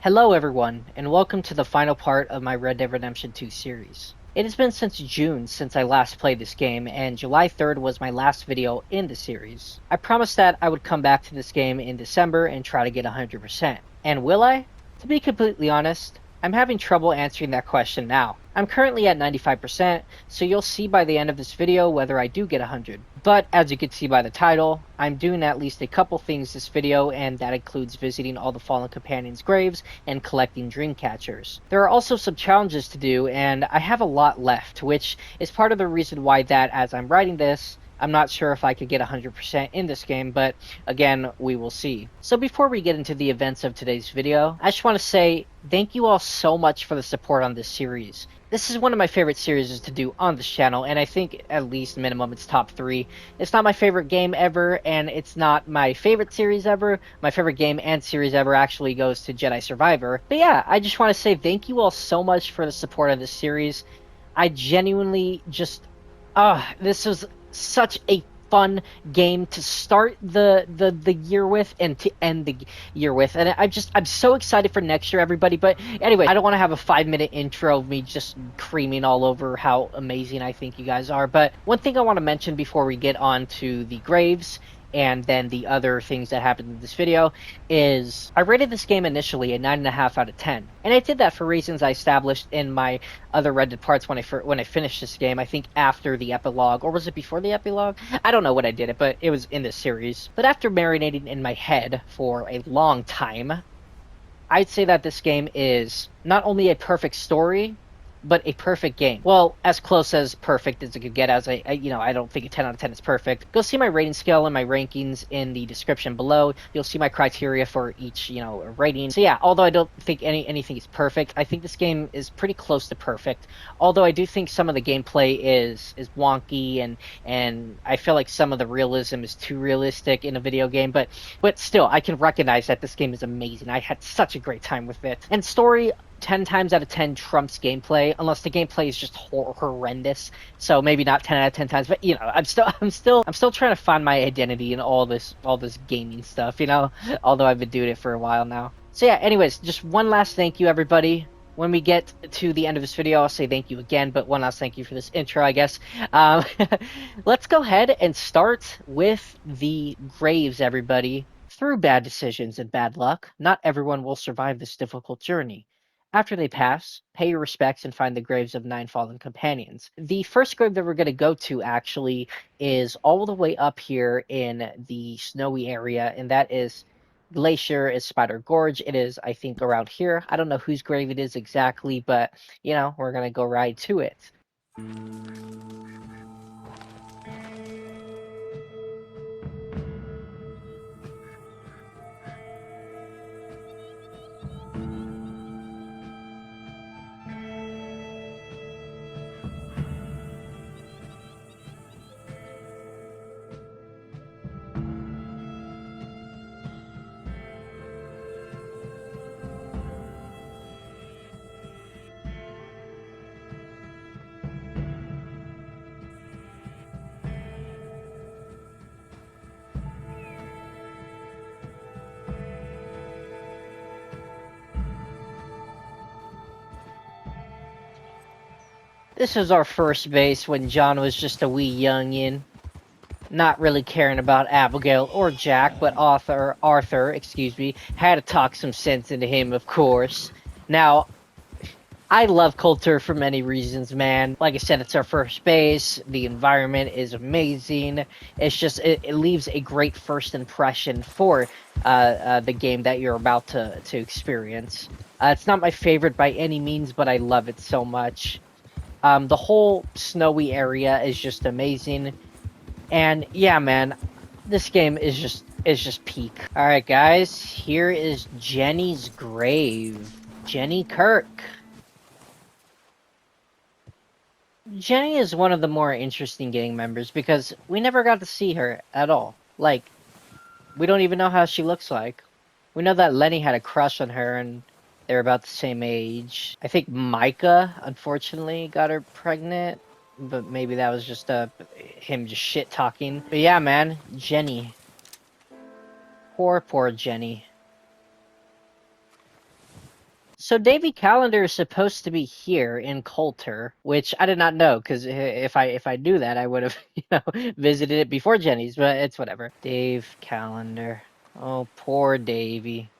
Hello everyone, and welcome to the final part of my Red Dead Redemption 2 series. It has been since June since I last played this game, and July 3rd was my last video in the series. I promised that I would come back to this game in December and try to get 100%. And will I? To be completely honest, I'm having trouble answering that question now. I'm currently at 95%, so you'll see by the end of this video whether I do get 100. But as you can see by the title, I'm doing at least a couple things this video, and that includes visiting all the fallen companions' graves and collecting Dreamcatchers. There are also some challenges to do, and I have a lot left, which is part of the reason why that as I'm writing this, I'm not sure if I could get 100% in this game, but again, we will see. So before we get into the events of today's video, I just want to say thank you all so much for the support on this series. This is one of my favorite series to do on this channel, and I think at least minimum it's top 3. It's not my favorite game ever, and it's not my favorite series ever. My favorite game and series ever actually goes to Jedi Survivor. But yeah, I just want to say thank you all so much for the support of this series. I genuinely just... this was such a fun game to start the year with and to end the year with, and I'm so excited for next year, everybody. But anyway, I don't want to have a 5-minute intro of me just creaming all over how amazing I think you guys are. But one thing I want to mention before we get on to the graves and then the other things that happened in this video is I rated this game initially a 9.5 out of 10, and I did that for reasons I established in my other Red Dead parts when I finished this game. I think after the epilogue, or was it before the epilogue? I don't know when I did it, but it was in this series. But after marinating in my head for a long time, I'd say that this game is not only a perfect story, but a perfect game. Well, as close as perfect as it could get, as I don't think a 10 out of 10 is perfect. Go see my rating scale and my rankings in the description below. You'll see my criteria for each, rating. So yeah, although I don't think anything is perfect, I think this game is pretty close to perfect. Although I do think some of the gameplay is wonky, and I feel like some of the realism is too realistic in a video game, but still, I can recognize that this game is amazing. I had such a great time with it. And story, 10 times out of 10 trumps gameplay, unless the gameplay is just horrendous. So maybe not 10 out of 10 times, but I'm still trying to find my identity in all this gaming stuff, although I've been doing it for a while now. So yeah, anyways, just one last thank you, everybody. When we get to the end of this video, I'll say thank you again, but one last thank you for this intro, I guess. Let's go ahead and start with the graves, everybody. Through bad decisions and bad luck, not everyone will survive this difficult journey. After they pass, pay your respects and find the graves of 9 fallen companions. The first grave that we're going to go to, actually, is all the way up here in the snowy area, and that is Glacier is Spider Gorge. It is, I think, around here. I don't know whose grave it is exactly, but, we're going to go right to it. This was our first base when John was just a wee youngin', not really caring about Abigail or Jack, but Arthur, had to talk some sense into him, of course. Now, I love Coulter for many reasons, man. Like I said, it's our first base. The environment is amazing. It's just, it leaves a great first impression for the game that you're about to experience. It's not my favorite by any means, but I love it so much. The whole snowy area is just amazing. And yeah, man, this game is just peak. Alright guys, here is Jenny's grave. Jenny Kirk. Jenny is one of the more interesting gang members because we never got to see her at all. Like, we don't even know how she looks like. We know that Lenny had a crush on her and they're about the same age. I think Micah, unfortunately, got her pregnant. But maybe that was just him just shit-talking. But yeah, man, Jenny. Poor Jenny. So Davy Calendar is supposed to be here in Coulter, which I did not know, because if I knew that, I would have visited it before Jenny's. But it's whatever. Dave Calendar. Oh, poor Davy.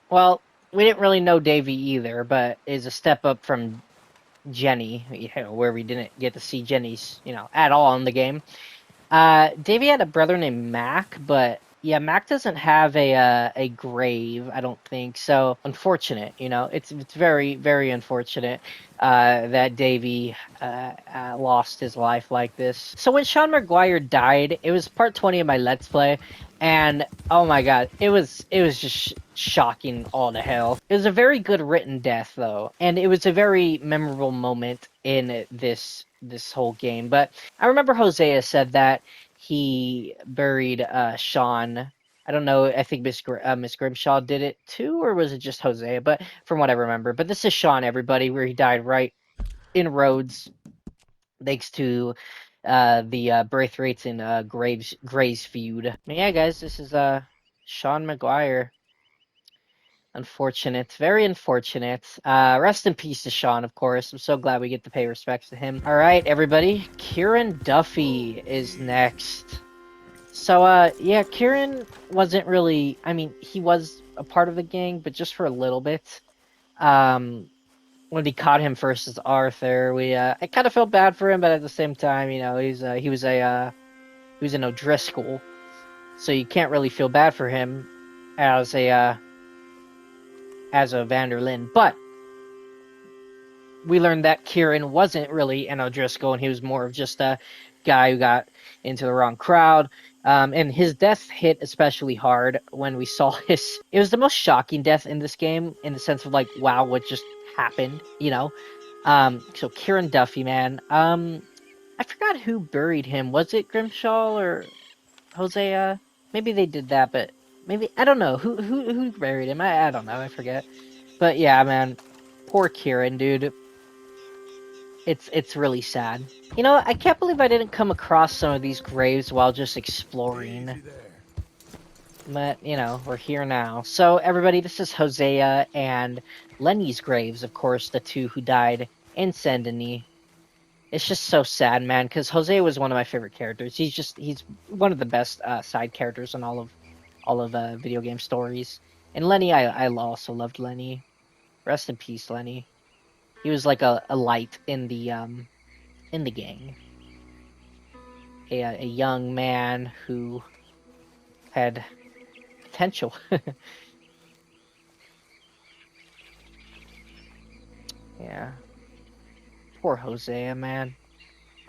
Well, we didn't really know Davy either, but is a step up from Jenny, where we didn't get to see Jenny's, at all in the game. Davey had a brother named Mac, but yeah, Mac doesn't have a grave, I don't think. So unfortunate, it's very very unfortunate that Davey lost his life like this. So when Sean Maguire died, it was part 20 of my Let's Play, and oh my god, it was just shocking all to hell. It was a very good written death though, and it was a very memorable moment in this whole game. But I remember Hosea said that he buried Sean. I don't know. I think Miss Grimshaw did it too, or was it just Hosea? But from what I remember, but this is Sean, everybody, where he died right in Rhodes, thanks to the birth rates in Graves feud. But yeah, guys, this is Sean Maguire. Unfortunate, very unfortunate. Rest in peace to Sean, of course. I'm so glad we get to pay respects to him. All right, everybody. Kieran Duffy is next. So, yeah, Kieran wasn't really. I mean, he was a part of the gang, but just for a little bit. When we caught him first as Arthur, I kind of felt bad for him, but at the same time, he was an O'Driscoll, so you can't really feel bad for him as a Vanderlyn, but we learned that Kieran wasn't really an O'Driscoll, and he was more of just a guy who got into the wrong crowd. And his death hit especially hard when we saw his. It was the most shocking death in this game, in the sense of like, wow, what just happened? So Kieran Duffy, man. I forgot who buried him. Was it Grimshaw or Hosea? Maybe they did that, but maybe I don't know who buried him. I don't know. I forget. But yeah, man, poor Kieran, dude. It's really sad. I can't believe I didn't come across some of these graves while just exploring. But, we're here now. So, everybody, this is Hosea and Lenny's graves, of course, the two who died in Saint-Denis. It's just so sad, man, because Hosea was one of my favorite characters. He's one of the best side characters in all of video game stories. And Lenny, I also loved Lenny. Rest in peace, Lenny. He was like a light in the gang. A young man who had potential. Yeah. Poor Hosea, man.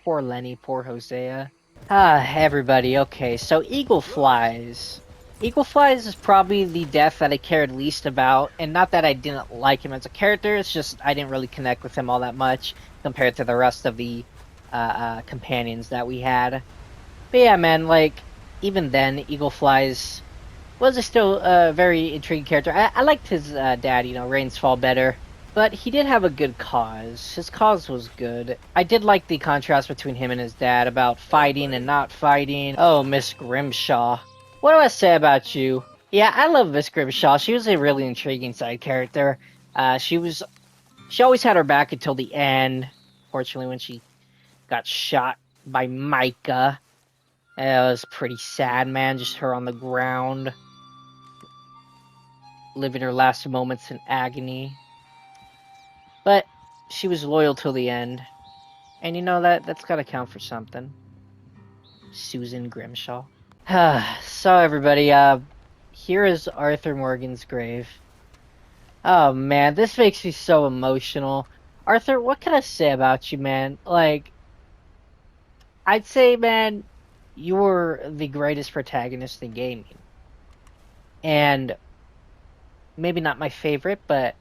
Poor Lenny, poor Hosea. Everybody, okay, so Eagle Flies. Eagle Flies is probably the death that I cared least about, and not that I didn't like him as a character, it's just I didn't really connect with him all that much compared to the rest of the companions that we had. But yeah, man, like, even then, Eagle Flies was still a very intriguing character. I liked his dad, Rain's Fall better. But he did have a good cause. His cause was good. I did like the contrast between him and his dad about fighting and not fighting. Oh, Miss Grimshaw. What do I say about you? Yeah, I love Miss Grimshaw. She was a really intriguing side character. She always had her back until the end. Fortunately, when she got shot by Micah. It was pretty sad, man. Just her on the ground. Living her last moments in agony. But she was loyal till the end. And that's gotta count for something. Susan Grimshaw. So everybody, here is Arthur Morgan's grave. Oh man, this makes me so emotional. Arthur, what can I say about you, man? Like, I'd say, man, you were the greatest protagonist in gaming. And maybe not my favorite, but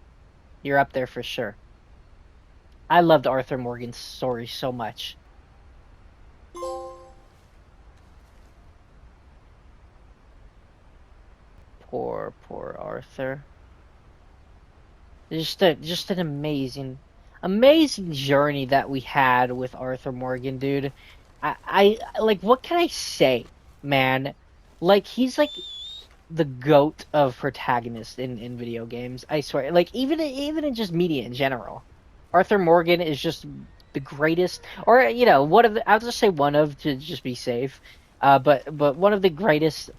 you're up there for sure. I loved Arthur Morgan's story so much. Poor Arthur. Just an amazing journey that we had with Arthur Morgan, dude. I like, what can I say, man? Like, he's like the goat of protagonists in video games. I swear, like even in just media in general, Arthur Morgan is just the greatest, or you know, one of the, I'll just say one of to just be safe, but one of the greatest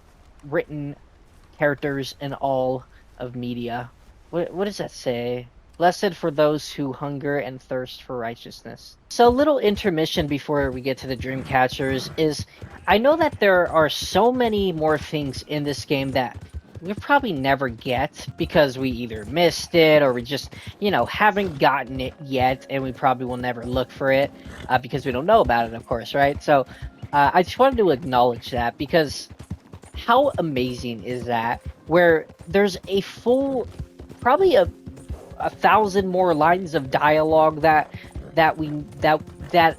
written characters in all of media. What does that say? Blessed for those who hunger and thirst for righteousness. So a little intermission before we get to the Dreamcatchers is, I know that there are so many more things in this game that we'll probably never get because we either missed it or we just, you know, haven't gotten it yet, and we probably will never look for it because we don't know about it, of course, right? So I just wanted to acknowledge that because how amazing is that? Where there's a full, probably a 1,000 more lines of dialogue that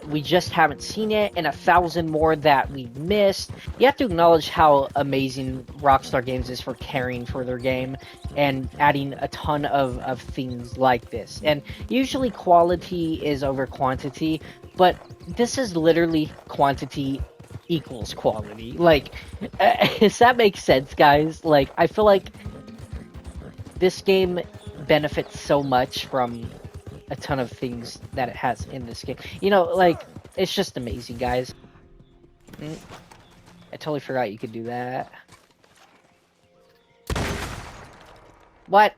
we just haven't seen it, and 1,000 more that we missed. You have to acknowledge how amazing Rockstar Games is for caring for their game and adding a ton of things like this. And usually quality is over quantity, but this is literally quantity equals quality. Like, does that make sense, guys? Like, I feel like this game benefits so much from a ton of things that it has in this game. You know, like, it's just amazing, guys. I totally forgot you could do that. What?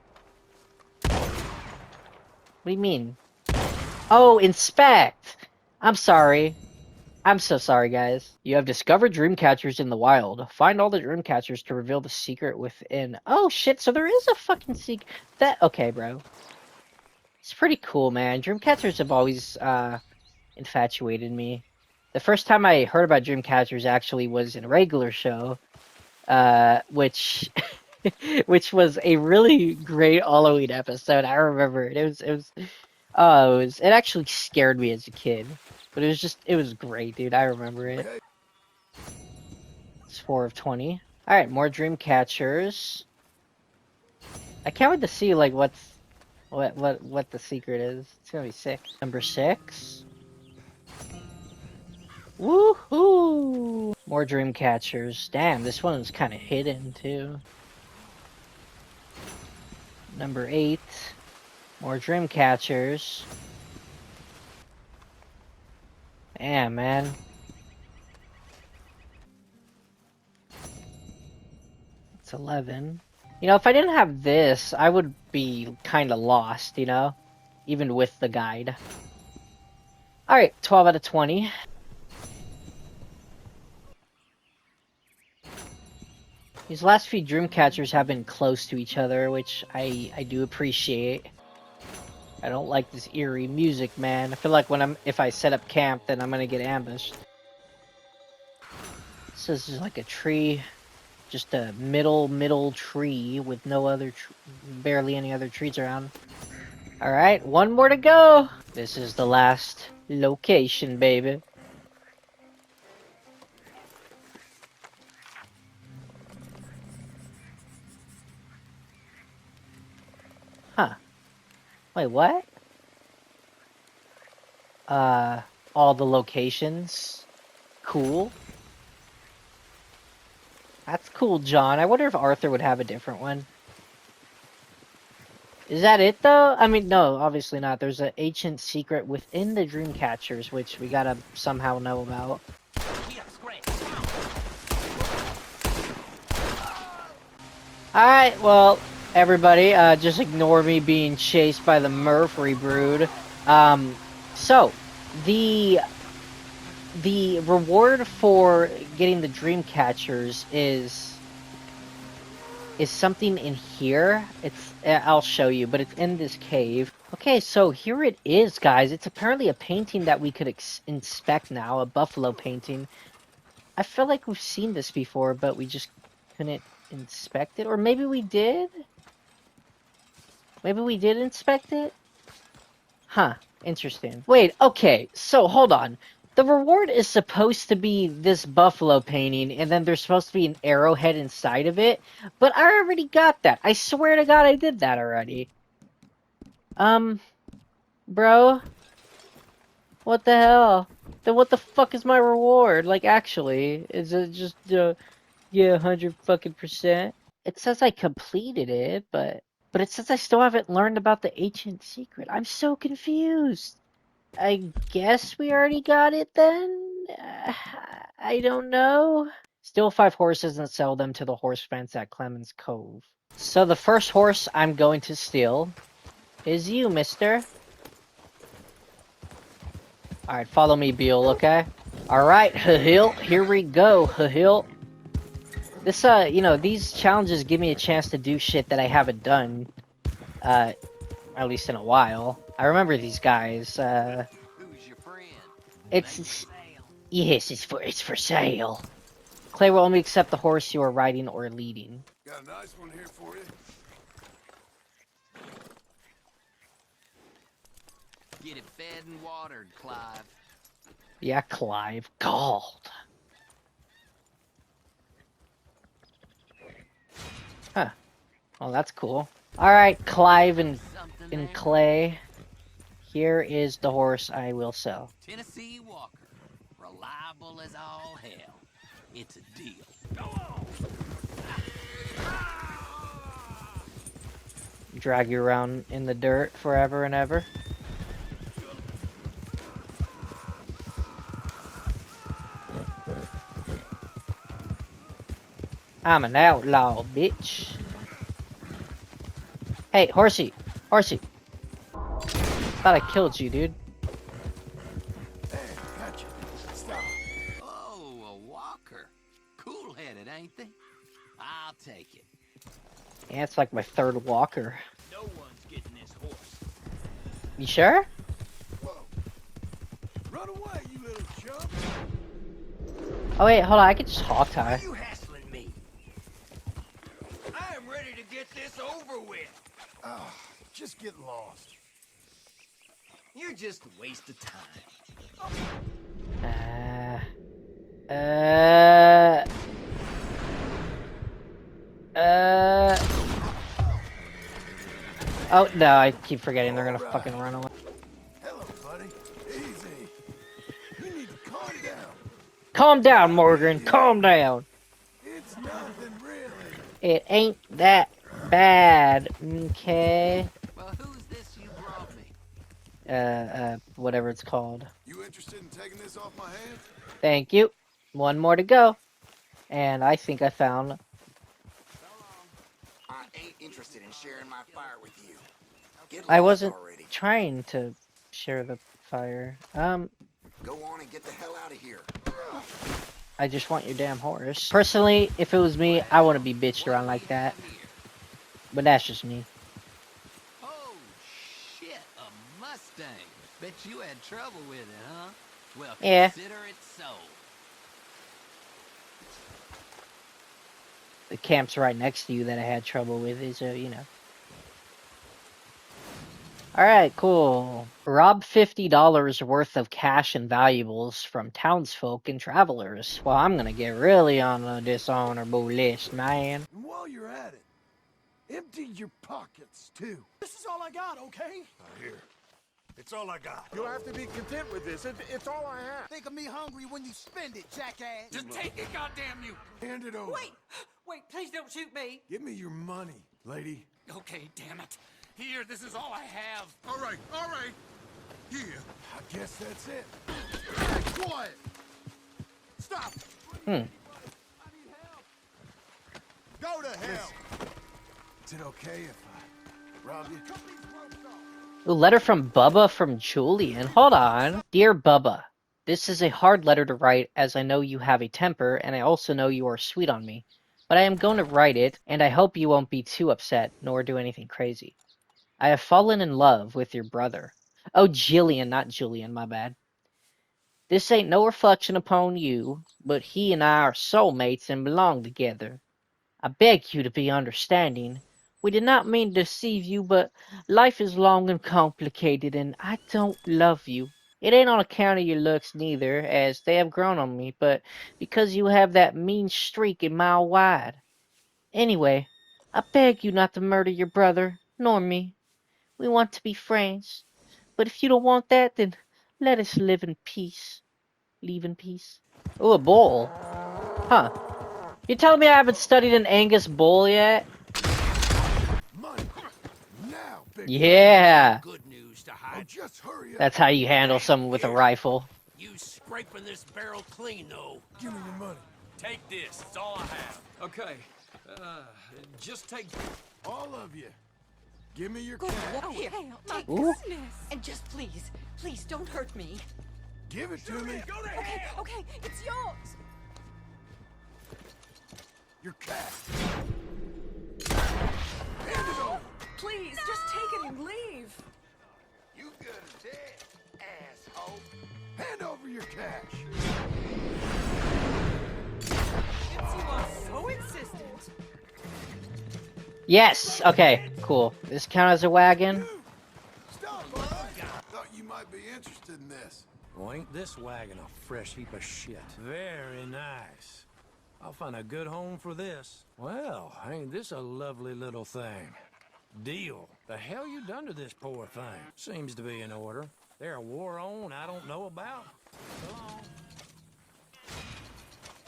What do you mean? Oh, inspect! I'm sorry. I'm so sorry, guys. You have discovered Dreamcatchers in the wild. Find all the Dreamcatchers to reveal the secret within. Oh shit, so there is a fucking secret. That, okay, bro. It's pretty cool, man. Dreamcatchers have always, infatuated me. The first time I heard about Dreamcatchers actually was in a regular show, which, which was a really great Halloween episode. I remember it. It actually scared me as a kid. But it was great, dude. I remember it. It's 4 of 20. Alright, more Dreamcatchers. I can't wait to see, like, what the secret is. It's gonna be sick. Number 6. Woohoo! More Dreamcatchers. Damn, this one is kind of hidden, too. Number 8. More Dreamcatchers. Damn, man. It's 11. You know, if I didn't have this, I would be kind of lost, you know? Even with the guide. Alright, 12 out of 20. These last few Dreamcatchers have been close to each other, which I do appreciate. I don't like this eerie music, man. I feel like if I set up camp, then I'm gonna get ambushed. This is just like a tree, just a middle tree with no other, barely any other trees around. All right, one more to go. This is the last location, baby. Huh. Wait, what? All the locations. Cool. That's cool, John. I wonder if Arthur would have a different one. Is that it, though? I mean, no, obviously not. There's an ancient secret within the Dreamcatchers, which we gotta somehow know about. Alright, well, everybody, just ignore me being chased by the Murphy brood. So, the reward for getting the Dreamcatchers is something in here. I'll show you, but it's in this cave. Okay, so here it is, guys. It's apparently a painting that we could inspect now, a buffalo painting. I feel like we've seen this before, but we just couldn't inspect it. Or maybe we did? Maybe we did inspect it? Huh, interesting. Wait, okay, so hold on. The reward is supposed to be this buffalo painting, and then there's supposed to be an arrowhead inside of it, but I already got that. I swear to God I did that already. Bro? What the hell? Then what the fuck is my reward? Like, actually, is it just, yeah, 100 fucking %? It says I completed it, but it says I still haven't learned about the ancient secret. I'm so confused. I guess we already got it then? I don't know. Steal 5 horses and sell them to the horse fence at Clemens Cove. So the first horse I'm going to steal is you, mister. Alright, follow me, Beal, okay? Alright, Hill, here we go, Hill. This, you know, these challenges give me a chance to do shit that I haven't done, at least in a while. I remember these guys, Who's your friend? It's, yes, it's for sale. Clay will only accept the horse you are riding or leading. Got a nice one here for you. Get it fed and watered, Clive. Yeah, Clive. Gold. Huh. Well, that's cool. Alright, Clive and Clay. Here is the horse I will sell. Tennessee Walker. Reliable as all hell. It's a deal. Go on! Drag you around in the dirt forever and ever. I'm an outlaw, bitch. Hey, horsey! Horsey! Thought I killed you, dude. Hey, gotcha. Stop. Oh, a Walker. Cool-headed, ain't they? I'll take it. Yeah, it's like my third walker. No one's getting this horse. You sure? Whoa. Run away, you little chump. Oh wait, hold on, I can just hawk tie. You hassling me? I am ready to get this over with. Oh, just get lost. You're just a waste of time. Oh no, I keep forgetting they're gonna fucking run away. Hello, buddy. Easy. You need to calm down. Calm down, Morgan, calm down. It's nothing really. It ain't that bad, okay? Well, who's this you brought me? Whatever it's called. You interested in taking this off my hands? Thank you. One more to go. And I think I found... I ain't interested in sharing my fire with you. Get I lost wasn't already. trying to share the fire. Go on and get the hell out of here. I just want your damn horse. Personally, if it was me, I wouldn't be bitched around like that. But that's just me. Oh, shit, a Mustang. Bet you had trouble with it, huh? Well, Yeah. consider it sold. The camp's right next to you that I had trouble with is, you know. Alright, cool. Rob $50 worth of cash and valuables from townsfolk and travelers. Well, I'm gonna get really on the dishonorable list, man. And while you're at it, empty your pockets, too. This is all I got, okay? Here. It's all I got. You'll have to be content with this. It's all I have. Think of me hungry when you spend it, jackass. Just take it, goddamn you! Hand it over. Wait, please don't shoot me. Give me your money, lady. Okay, damn it. Here, this is all I have. All right. Here. I guess that's it. Hey, quiet! Stop! Hmm. Go to hell! Is it okay if I rob you? A letter from Bubba from Julian. Hold on. Dear Bubba, this is a hard letter to write as I know you have a temper and I also know you are sweet on me. But I am going to write it and I hope you won't be too upset nor do anything crazy. I have fallen in love with your brother. Oh, Jillian, not Julian, my bad. This ain't no reflection upon you, but he and I are soulmates and belong together. I beg you to be understanding. We did not mean to deceive you, but life is long and complicated, and I don't love you. It ain't on account of your looks neither, as they have grown on me, but because you have that mean streak a mile wide. Anyway, I beg you not to murder your brother, nor me. We want to be friends, but if you don't want that, then let us live in peace. Leave in peace. Oh, a bowl. Huh. You telling me I haven't studied an Angus bull yet? Money. Now, big Yeah. Good news to Oh, hide. just hurry up. That's how you handle someone with a rifle. You scraping this barrel clean, though. Give me your money. Take this. It's all I have. Okay, just take... All of you. Give me your Good cash. Lord, Here, my take Ooh. goodness. And just please don't hurt me. Give it to me. Go to Okay, hell. okay, it's yours. Your cash. Hand it over. Please, just take it and leave. You good as dead, asshole. Hand over your cash. You are so insistent. Yes. Okay. Cool. This count as a wagon. Stop, bud. Thought you might be interested in this. Well, ain't this wagon a fresh heap of shit? Very nice. I'll find a good home for this. Well, ain't this a lovely little thing? Deal. The hell you done to this poor thing? Seems to be in order. There a war on I don't know about? So long.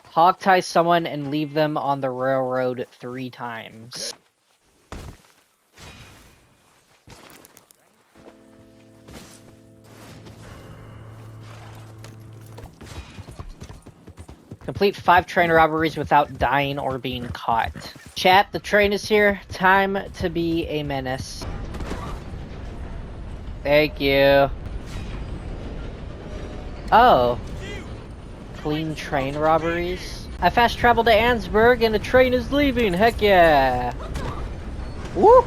Hog tie someone and leave them on the railroad 3 times. Complete 5 train robberies without dying or being caught. Chat, the train is here. Time to be a menace. Thank you. Oh. Clean train robberies. I fast traveled to Ansburg and the train is leaving. Heck yeah. Woo!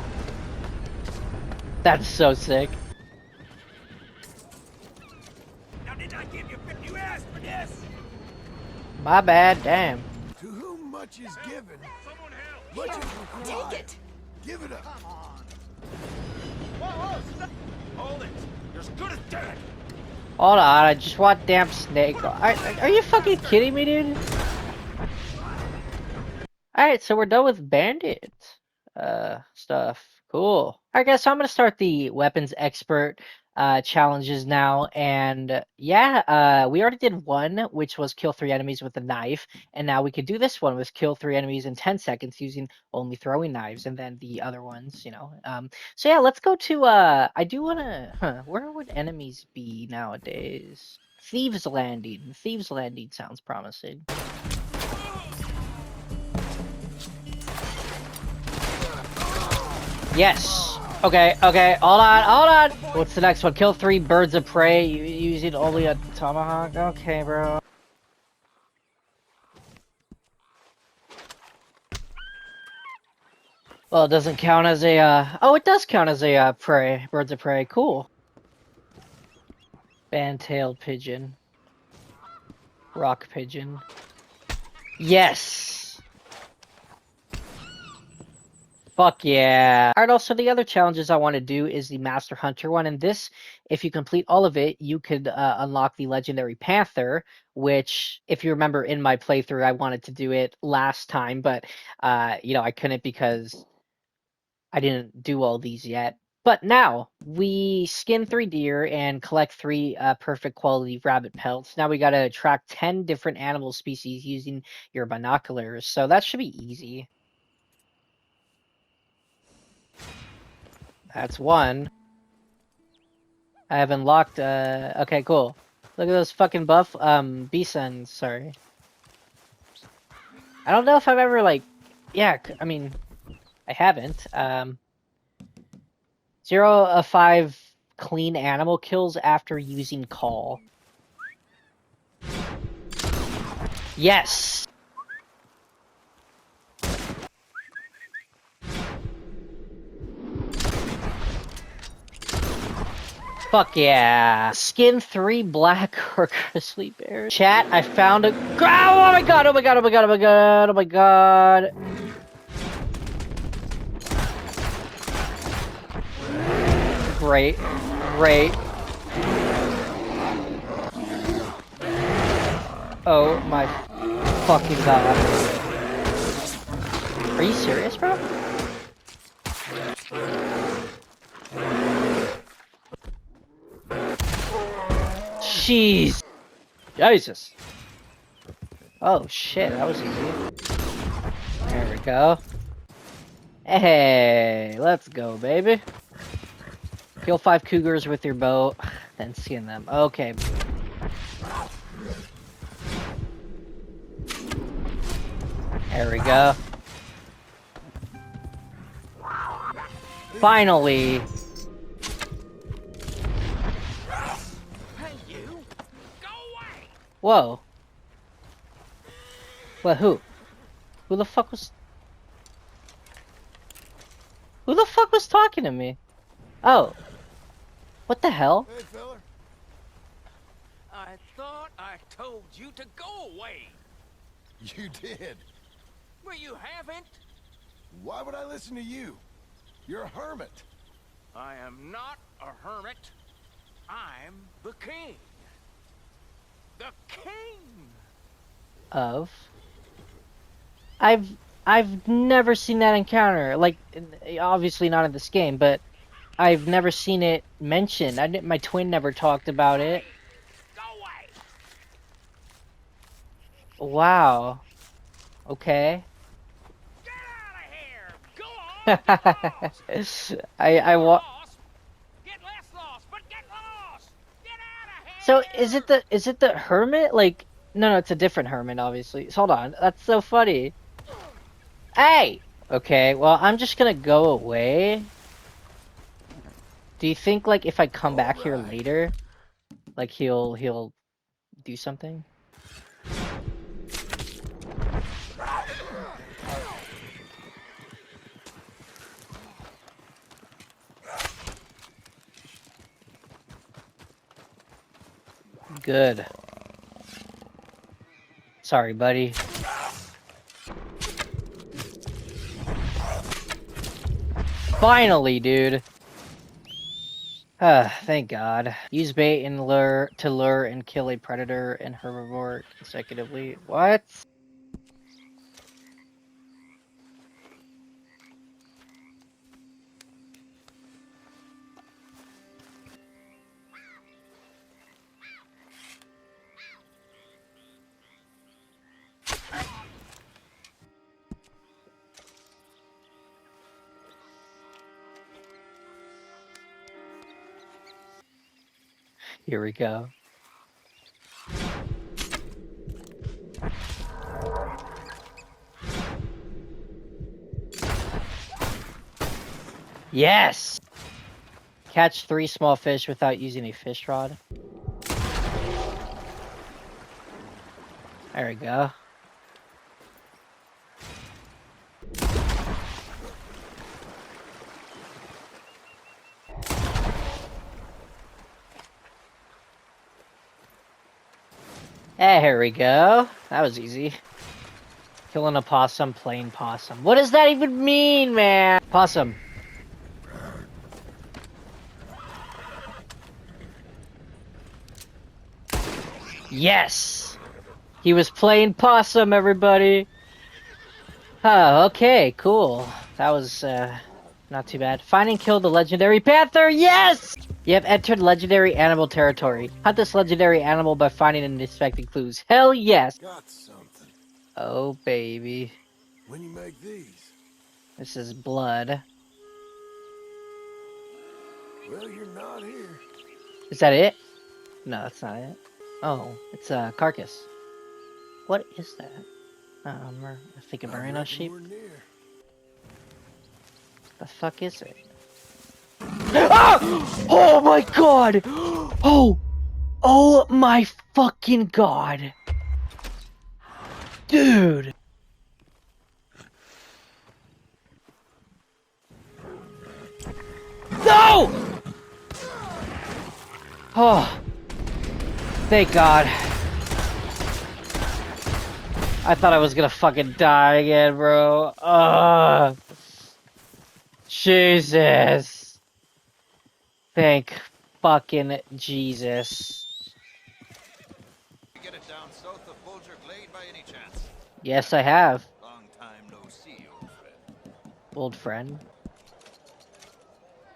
That's so sick. Now, did I give you... You asked for this. My bad, damn. To whom much is given, Someone help. much is required. Take it. Give it up. Whoa, stop. Hold it. You're as good as dead. Hold on, I just want damn snake. Are you fucking kidding me, dude? Alright, so we're done with Bandit stuff. Cool. Alright guys, so I'm gonna start the weapons expert challenges now, and yeah, we already did one, which was kill 3 enemies with a knife, and now we could do this one with kill 3 enemies in 10 seconds using only throwing knives, and then the other ones, you know. So yeah, let's go to I do wanna where would enemies be nowadays? Thieves Landing. Thieves Landing sounds promising. Yes. Okay, hold on. What's the next one? Kill 3 birds of prey using only a tomahawk? Okay, bro. Well, it doesn't count as a, oh, it does count as a, prey. Birds of prey. Cool. Band-tailed pigeon. Rock pigeon. Yes! Fuck yeah. Alright, also the other challenges I want to do is the Master Hunter one, and this, if you complete all of it, you could unlock the legendary Panther, which, if you remember in my playthrough, I wanted to do it last time, but, you know, I couldn't because I didn't do all these yet. But now, we skin 3 deer and collect 3 perfect quality rabbit pelts. Now we gotta track 10 different animal species using your binoculars, so that should be easy. That's one. I have unlocked, okay, cool. Look at those fucking buff, B-Suns, sorry. I don't know if I've ever, like, yeah, I mean, I haven't. 0 of 5 clean animal kills after using call. Yes! Fuck yeah. Skin 3 black or grizzly bears. Chat, I found a... Oh my god, oh my god, oh my god, oh my god, oh my god. Great. Oh my fucking god. Are you serious, bro? Jeez. Jesus. Oh shit, that was easy. go. Hey, let's go, baby. Kill 5 cougars with your bow, then skin them. Okay. There we go. Finally. Hey, you! Go away! Whoa. What, who? Who the fuck was... Who the fuck was talking to me? Oh. What the hell? Hey, fella. I thought I told you to go away. You did. Well, you haven't. Why would I listen to you? You're a hermit. I am not a hermit. I'm the king. The king! Of... I've never seen that encounter. Like, obviously not in this game, but I've never seen it mentioned. My twin never talked about it. Go away! Wow. Okay. Get out of here! Go on! Get lost! I wa- Get less lost, but get lost! Get out of here! So is it the hermit? Like, no, it's a different hermit, obviously. So, hold on, that's so funny. Hey! Okay, well, I'm just gonna go away. Do you think, like, if I come back here later, like, he'll do something? Good. Sorry, buddy. Finally, dude. Thank God. Use bait and lure to lure and kill a predator and herbivore consecutively. What? Here we go. Yes! Catch 3 small fish without using a fish rod. There we go. There we go. That was easy. Killing a possum, plain possum. What does that even mean, man? Possum. Yes! He was playing possum, everybody! Oh, okay, cool. That was, not too bad. Find and kill the legendary Panther, yes! You have entered legendary animal territory. Hunt this legendary animal by finding and inspecting clues. Hell yes! Got something. Oh, baby. When you make these? This is blood. Well, you're not here. Is that it? No, that's not it. Oh, it's a carcass. What is that? I think a merino sheep. We're near. The fuck is it? Ah! Oh my god! Oh! Oh my fucking god! Dude! No! Oh! Thank God. I thought I was gonna fucking die again, bro. Jesus. Thank fucking Jesus. Get it down south of Bulger Glade by any chance? Yes, I have. Long time no see, old friend. Old friend.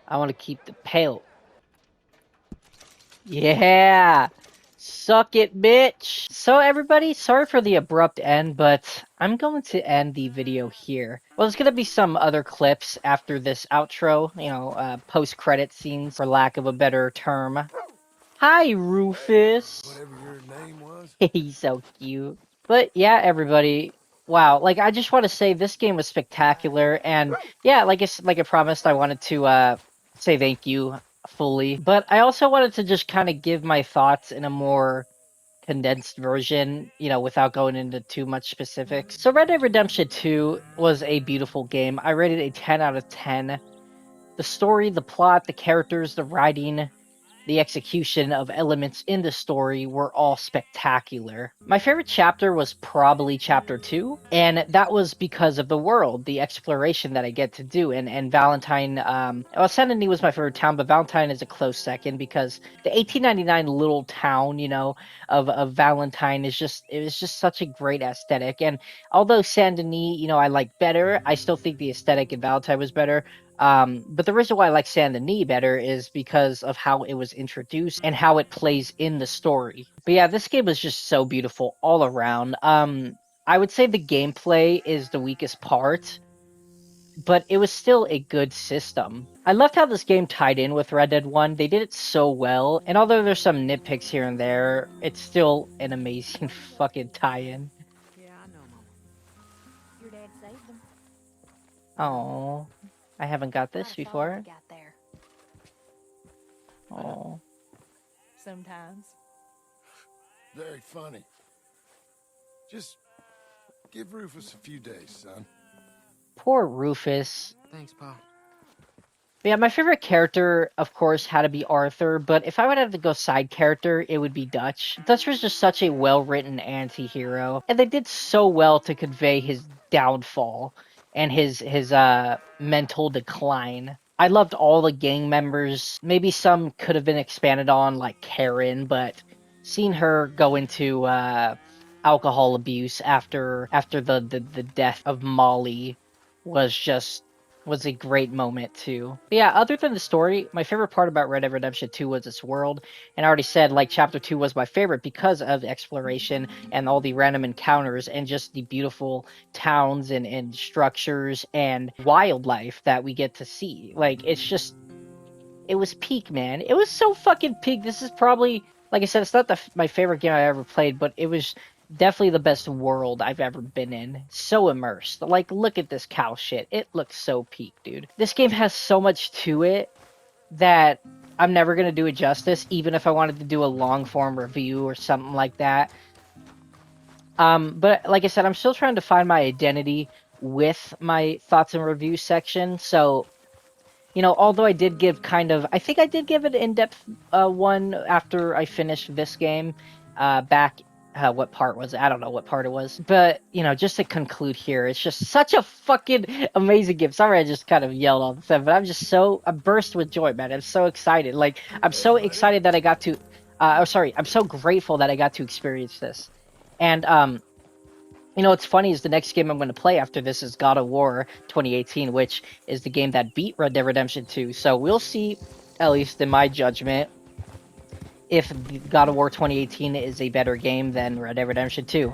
I want to keep the pail. Yeah! Suck it, bitch! So everybody, sorry for the abrupt end, but I'm going to end the video here. Well, there's gonna be some other clips after this outro, post-credit scenes, for lack of a better term. Hi, Rufus! Whatever your name was. He's so cute. But yeah, everybody, wow, like, I just want to say this game was spectacular, and yeah, like I promised, I wanted to say thank you fully, but I also wanted to just kind of give my thoughts in a more condensed version, without going into too much specifics. So Red Dead Redemption 2 was a beautiful game. I rated it a 10 out of 10. The story, the plot, the characters, the writing, the execution of elements in the story were all spectacular. My favorite chapter was probably chapter 2, and that was because of the world, the exploration that I get to do, and Valentine, well, Saint Denis was my favorite town, but Valentine is a close second, because the 1899 little town, of Valentine it was just such a great aesthetic, and although Saint Denis, I like better, I still think the aesthetic in Valentine was better. But the reason why I like Saint Denis better is because of how it was introduced and how it plays in the story. But yeah, this game was just so beautiful all around. I would say the gameplay is the weakest part, but it was still a good system. I loved how this game tied in with Red Dead 1. They did it so well, and although there's some nitpicks here and there, it's still an amazing fucking tie-in. Yeah, I know, Mama. Your dad saved them. Oh, I haven't got this Might have thought before. we got there. Oh. Sometimes. Very funny. Just give Rufus a few days, son. Poor Rufus. Thanks, Pa. Yeah, my favorite character, of course, had to be Arthur, but if I would have to go side character, it would be Dutch. Dutch was just such a well-written anti-hero, and they did so well to convey his downfall and his mental decline. I loved all the gang members. Maybe some could have been expanded on, like Karen, but seeing her go into alcohol abuse after the death of Molly was a great moment too. But yeah, other than the story, my favorite part about Red Dead Redemption 2 was its world. And I already said, like, Chapter 2 was my favorite because of the exploration and all the random encounters and just the beautiful towns and structures and wildlife that we get to see. Like, it was peak, man. It was so fucking peak. This is probably, like I said, it's not my favorite game I ever played, but it was definitely the best world I've ever been in. So immersed. Like, look at this cow shit. It looks so peak, dude. This game has so much to it that I'm never going to do it justice, even if I wanted to do a long form review or something like that. But like I said, I'm still trying to find my identity with my thoughts and review section. So, although I did give I think I did give it an in-depth one after I finished this game back. What part was it? I don't know what part it was. But, just to conclude here, it's just such a fucking amazing game. Sorry I just kind of yelled all the time, but I burst with joy, man. I'm so excited. Like, I'm so excited that I got to, I'm so grateful that I got to experience this. And, what's funny is the next game I'm going to play after this is God of War 2018, which is the game that beat Red Dead Redemption 2. So we'll see, at least in my judgment, if God of War 2018 is a better game than Red Dead Redemption 2.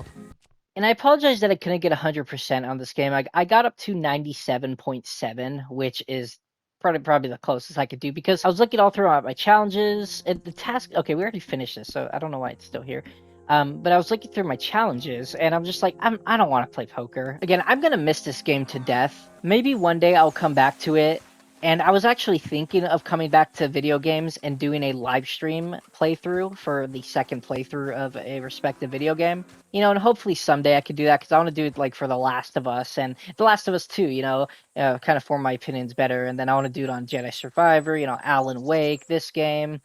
And I apologize that I couldn't get 100% on this game. I got up to 97.7, which is probably the closest I could do, because I was looking all throughout my challenges, and the task... Okay, we already finished this, so I don't know why it's still here. But I was looking through my challenges, and I'm just like, I don't want to play poker. Again, I'm going to miss this game to death. Maybe one day I'll come back to it. And I was actually thinking of coming back to video games and doing a live stream playthrough for the second playthrough of a respective video game. And hopefully someday I could do that, because I want to do it, like, for The Last of Us and The Last of Us 2, kind of form my opinions better. And then I want to do it on Jedi Survivor, Alan Wake, this game.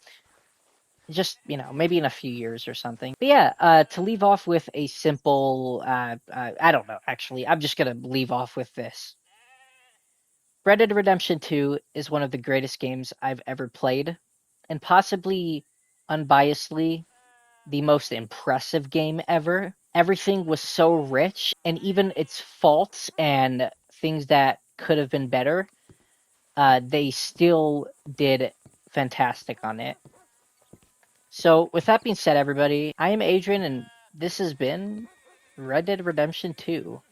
Just, maybe in a few years or something. But yeah, to leave off with a simple, I don't know, actually. I'm just going to leave off with this. Red Dead Redemption 2 is one of the greatest games I've ever played, and possibly, unbiasedly, the most impressive game ever. Everything was so rich, and even its faults and things that could have been better, they still did fantastic on it. So, with that being said, everybody, I am Adrian, and this has been Red Dead Redemption 2.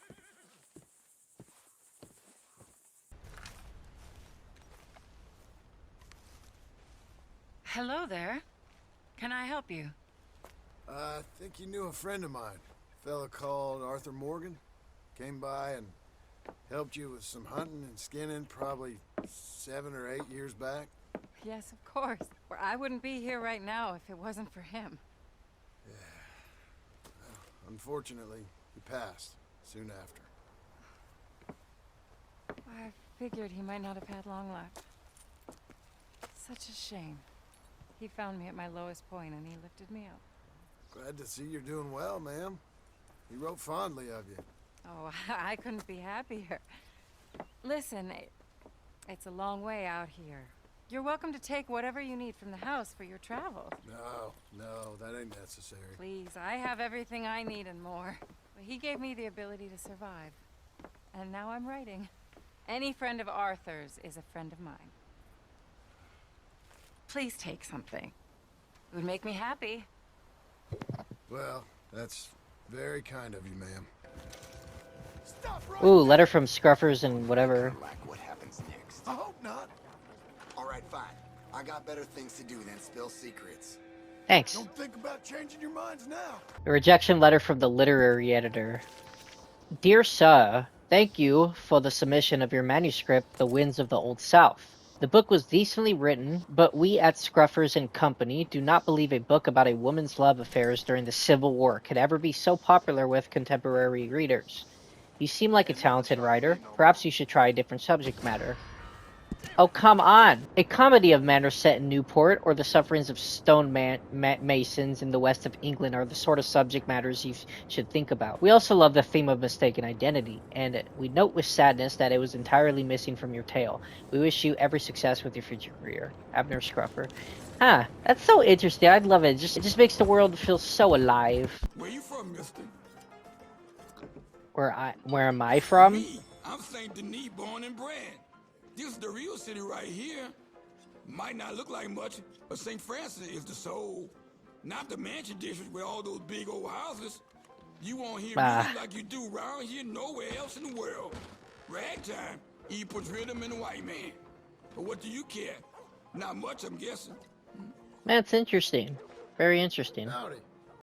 Hello there. Can I help you? I think you knew a friend of mine. A fella called Arthur Morgan. Came by and helped you with some hunting and skinning probably 7 or 8 years back. Yes, of course. Or I wouldn't be here right now if it wasn't for him. Yeah. Well, unfortunately, he passed soon after. I figured he might not have had long left. Such a shame. He found me at my lowest point and he lifted me up. Glad to see you're doing well, ma'am. He wrote fondly of you. Oh, I couldn't be happier. Listen, it's a long way out here. You're welcome to take whatever you need from the house for your travels. No, that ain't necessary. Please, I have everything I need and more. He gave me the ability to survive. And now I'm writing. Any friend of Arthur's is a friend of mine. Please take something. It would make me happy. Well, that's very kind of you, ma'am. Ooh, letter from Scruffers and whatever. Like what happens next? I hope not. All right, fine. I got better things to do than spill secrets. Thanks. Don't think about changing your minds now. A rejection letter from the literary editor. Dear Sir, thank you for the submission of your manuscript, The Winds of the Old South. The book was decently written, but we at Scruffers and Company do not believe a book about a woman's love affairs during the Civil War could ever be so popular with contemporary readers. You seem like a talented writer. Perhaps you should try a different subject matter. Oh, come on! A comedy of manners set in Newport, or the sufferings of stone masons in the west of England are the sort of subject matters you should think about. We also love the theme of mistaken identity, and we note with sadness that it was entirely missing from your tale. We wish you every success with your future career. Abner Scruffer. Huh, that's so interesting. I'd love it. It just makes the world feel so alive. Where you from, mister? Where am I from? Me. I'm St. Denis, born and bred. This is the real city right here. Might not look like much, but St. Francis is the soul. Not the mansion district with all those big old houses. You won't hear music like you do around here nowhere else in the world. Ragtime, he puts rhythm in the white man. But what do you care? Not much, I'm guessing. That's interesting. Very interesting. Howdy.